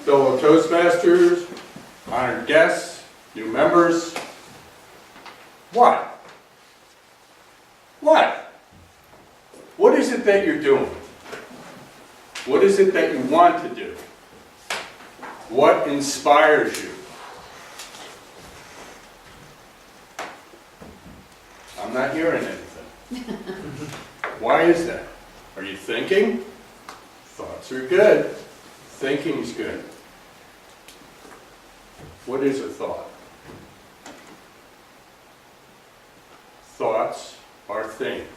fellow Toastmasters, honored guests, new members. What? What? What is it that you're doing? What is it that you want to do? What inspires you? I'm not hearing anything. Why is that? Are you thinking? Thoughts are good. Thinking's good. What is a thought? Thoughts are things.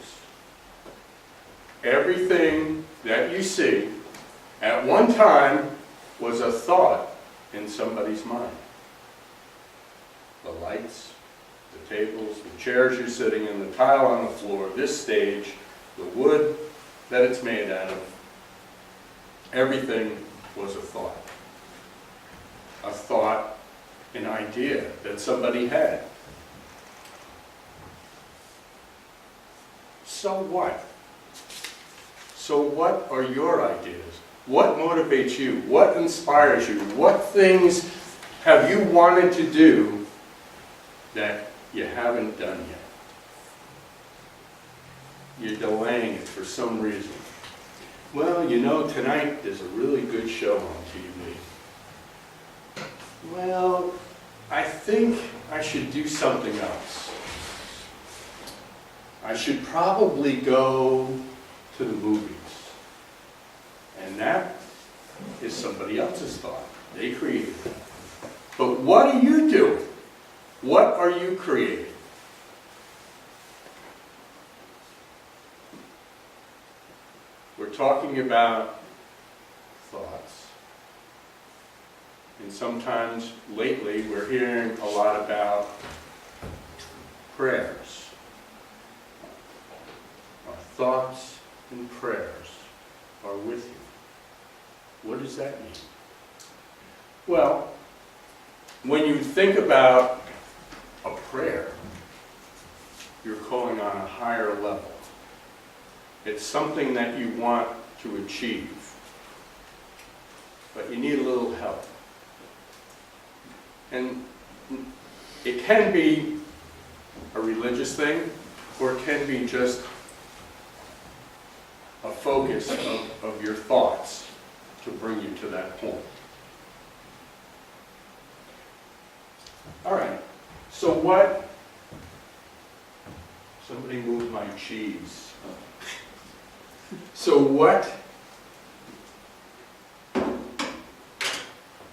Everything that you see at one time was a thought in somebody's mind. The lights, the tables, the chairs you're sitting in, the tile on the floor, this stage, the wood that it's made out of, everything was a thought. A thought, an idea that somebody had. So what? So what are your ideas? What motivates you? What inspires you? What things have you wanted to do that you haven't done yet? You're delaying it for some reason. Well, you know, tonight there's a really good show on TV. Well, I think I should do something else. I should probably go to the movies. And that is somebody else's thought. They created it. But what are you doing? What are you creating? We're talking about thoughts. And sometimes lately we're hearing a lot about prayers. Our thoughts and prayers are with you. What does that mean? Well, when you think about a prayer, you're calling on a higher level. It's something that you want to achieve, but you need a little help. And it can be a religious thing, or it can be just a focus of your thoughts to bring you to that point. All right, so what? Somebody moved my cheese. So what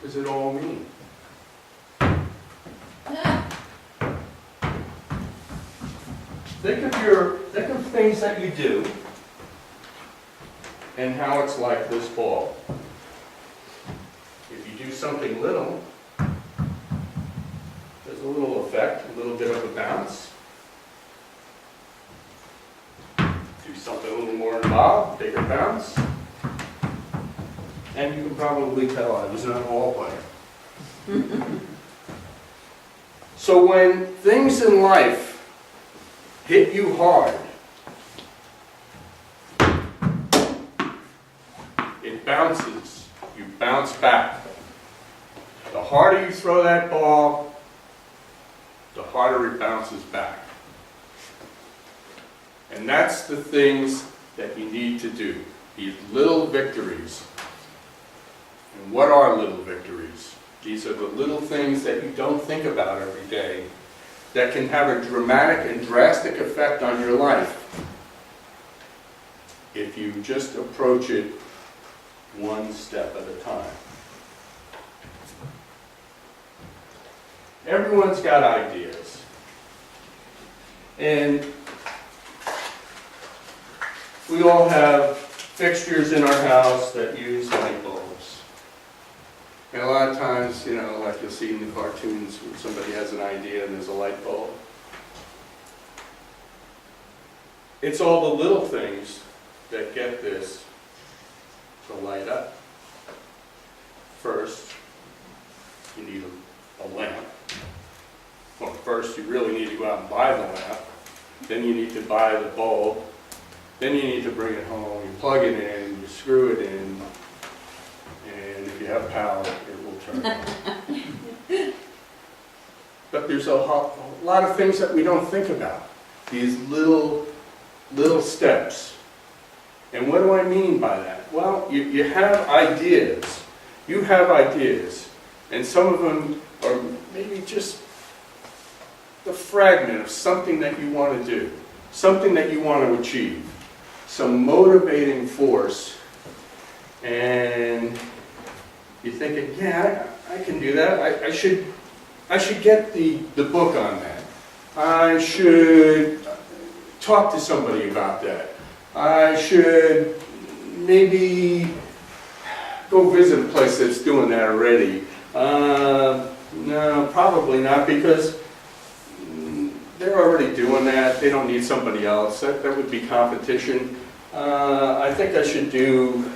does it all mean? Think of things that you do and how it's like this ball. If you do something little, there's a little effect, a little bit of a bounce. Do something a little more involved, bigger bounce. And you can probably tell I was not a ball player. So when things in life hit you hard, it bounces. You bounce back. The harder you throw that ball, the harder it bounces back. And that's the things that you need to do. These little victories. And what are little victories? These are the little things that you don't think about every day that can have a dramatic and drastic effect on your life if you just approach it one step at a time. Everyone's got ideas. And we all have fixtures in our house that use light bulbs. And a lot of times, you know, like you'll see in the cartoons when somebody has an idea and there's a light bulb. It's all the little things that get this to light up. First, you need a lamp. Well, first you really need to go out and buy the lamp. Then you need to buy the bulb. Then you need to bring it home. You plug it in, you screw it in, and if you have power, But there's a lot of things that we don't think about. These little steps. And what do I mean by that? Well, you have ideas. You have ideas. And some of them are maybe just the fragment of something that you want to do. Something that you want to achieve. Some motivating force. And you're thinking, yeah, I can do that. I should get the book on that. I should talk to somebody about that. I should maybe go visit a place that's doing that already. No, probably not, because they're already doing that. They don't need somebody else. That would be competition. I think I should do,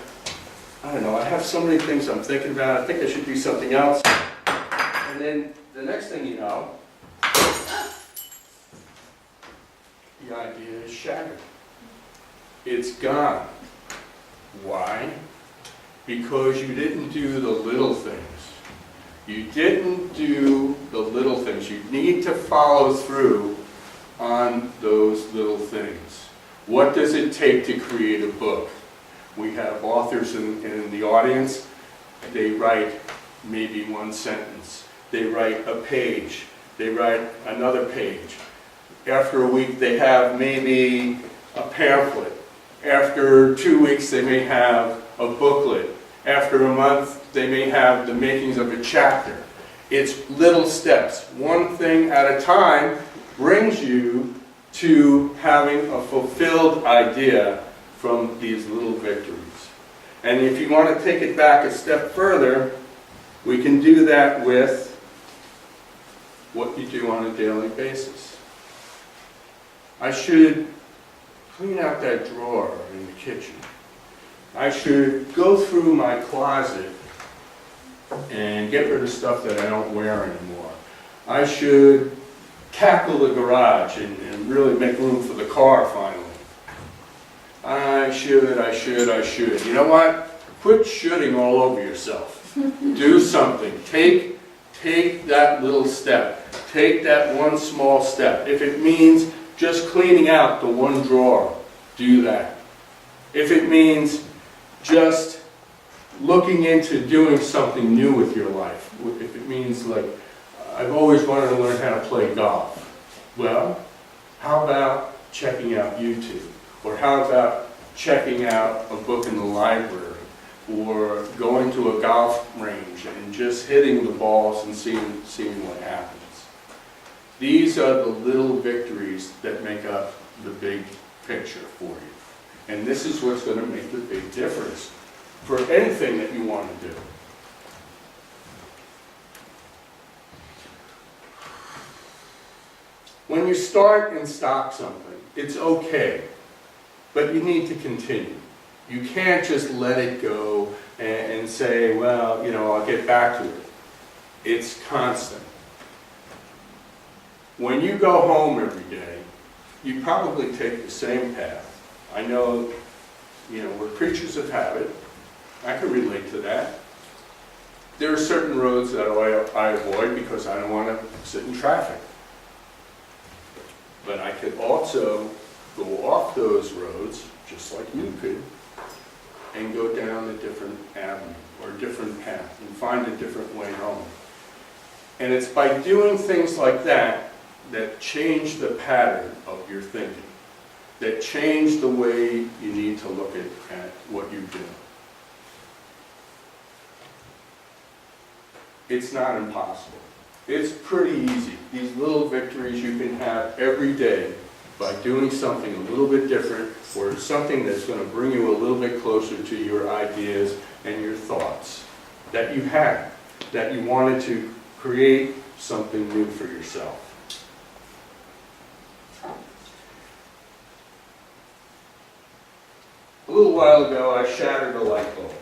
I don't know, I have so many things I'm thinking about. I think I should do something else. And then the next thing you know, the idea is shattered. It's gone. Why? Because you didn't do the little things. You didn't do the little things. You need to follow through on those little things. What does it take to create a book? We have authors in the audience. They write maybe one sentence. They write a page. They write another page. After a week, they have maybe a pamphlet. After 2 weeks, they may have a booklet. After a month, they may have the makings of a chapter. It's little steps. One thing at a time brings you to having a fulfilled idea from these little victories. And if you want to take it back a step further, we can do that with what you do on a daily basis. I should clean out that drawer in the kitchen. I should go through my closet and get rid of stuff that I don't wear anymore. I should tackle the garage and really make room for the car finally. I should. You know what? Quit shoulding all over yourself. Do something. Take that little step. Take that one small step. If it means just cleaning out the one drawer, do that. If it means just looking into doing something new with your life, if it means like, I've always wanted to learn how to play golf, well, how about checking out YouTube? Or how about checking out a book in the library? Or going to a golf range and just hitting the balls and seeing what happens. These are the little victories that make up the big picture for you. And this is what's going to make the big difference for anything that you want to do. When you start and stop something, it's okay, but you need to continue. You can't just let it go and say, well, you know, I'll get back to it. It's constant. When you go home every day, you probably take the same path. I know, you know, we're creatures of habit. I can relate to that. There are certain roads that I avoid because I don't want to sit in traffic. But I could also go off those roads, just like you could, and go down a different avenue or a different path and find a different way home. And it's by doing things like that that change the pattern of your thinking, that change the way you need to look at what you do. It's not impossible. It's pretty easy. These little victories you can have every day by doing something a little bit different, or something that's going to bring you a little bit closer to your ideas and your thoughts that you had, that you wanted to create something new for yourself. A little while ago, I shattered a light bulb.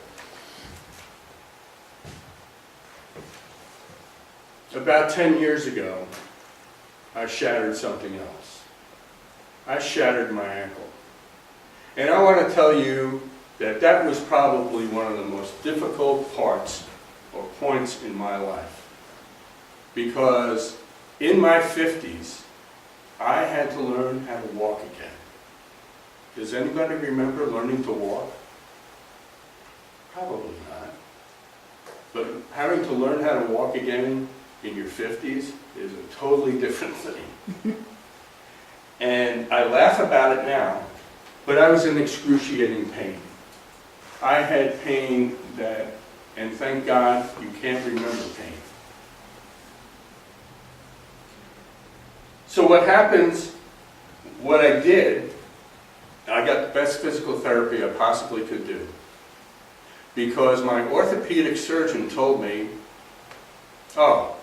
About 10 years ago, I shattered something else. I shattered my ankle. And I want to tell you that that was probably one of the most difficult parts or points in my life. Because in my 50s, I had to learn how to walk again. Does anybody remember learning to walk? Probably not. But having to learn how to walk again in your 50s is a totally different thing. And I laugh about it now, but I was in excruciating pain. I had pain that, and thank God you can't remember pain. So what happens, what I did, I got the best physical therapy I possibly could do. Because my orthopedic surgeon told me, oh,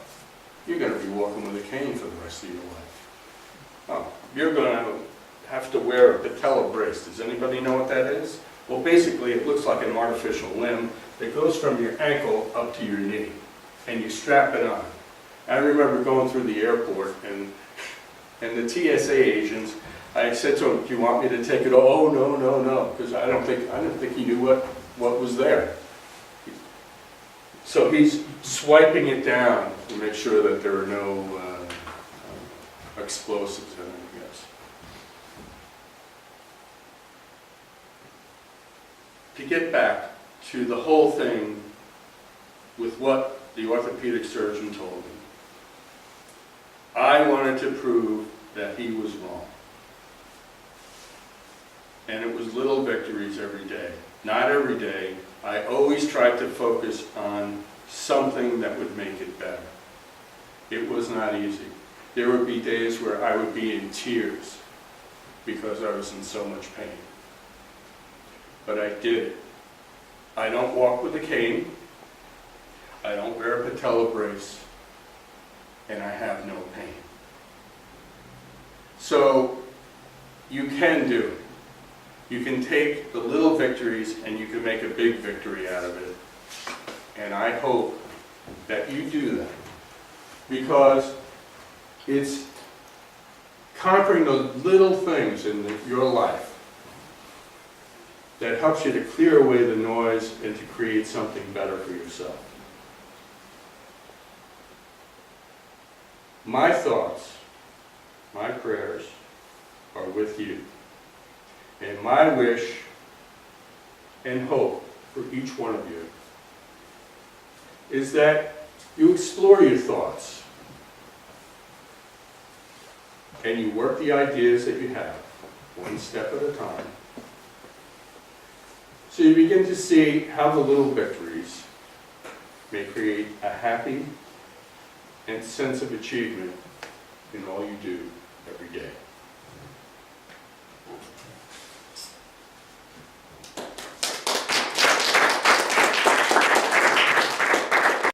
you're going to be walking with a cane for the rest of your life. Oh, you're going to have to wear a patella brace. Does anybody know what that is? Well, basically, it looks like an artificial limb that goes from your ankle up to your knee, and you strap it on. I remember going through the airport, and the TSA agents, I said to him, do you want me to take it? Oh, no, because I didn't think he knew what was there. So he's swiping it down to make sure that there are no explosives in it, I guess. To get back to the whole thing with what the orthopedic surgeon told me, I wanted to prove that he was wrong. And it was little victories every day. Not every day. I always tried to focus on something that would make it better. It was not easy. There would be days where I would be in tears because I was in so much pain. But I did it. I don't walk with a cane. I don't wear a patella brace. And I have no pain. So you can do it. You can take the little victories and you can make a big victory out of it. And I hope that you do that. Because it's conquering those little things in your life that helps you to clear away the noise and to create something better for yourself. My thoughts, my prayers are with you. And my wish and hope for each one of you is that you explore your thoughts and you work the ideas that you have, one step at a time. So you begin to see how the little victories may create a happy and sense of achievement in all you do.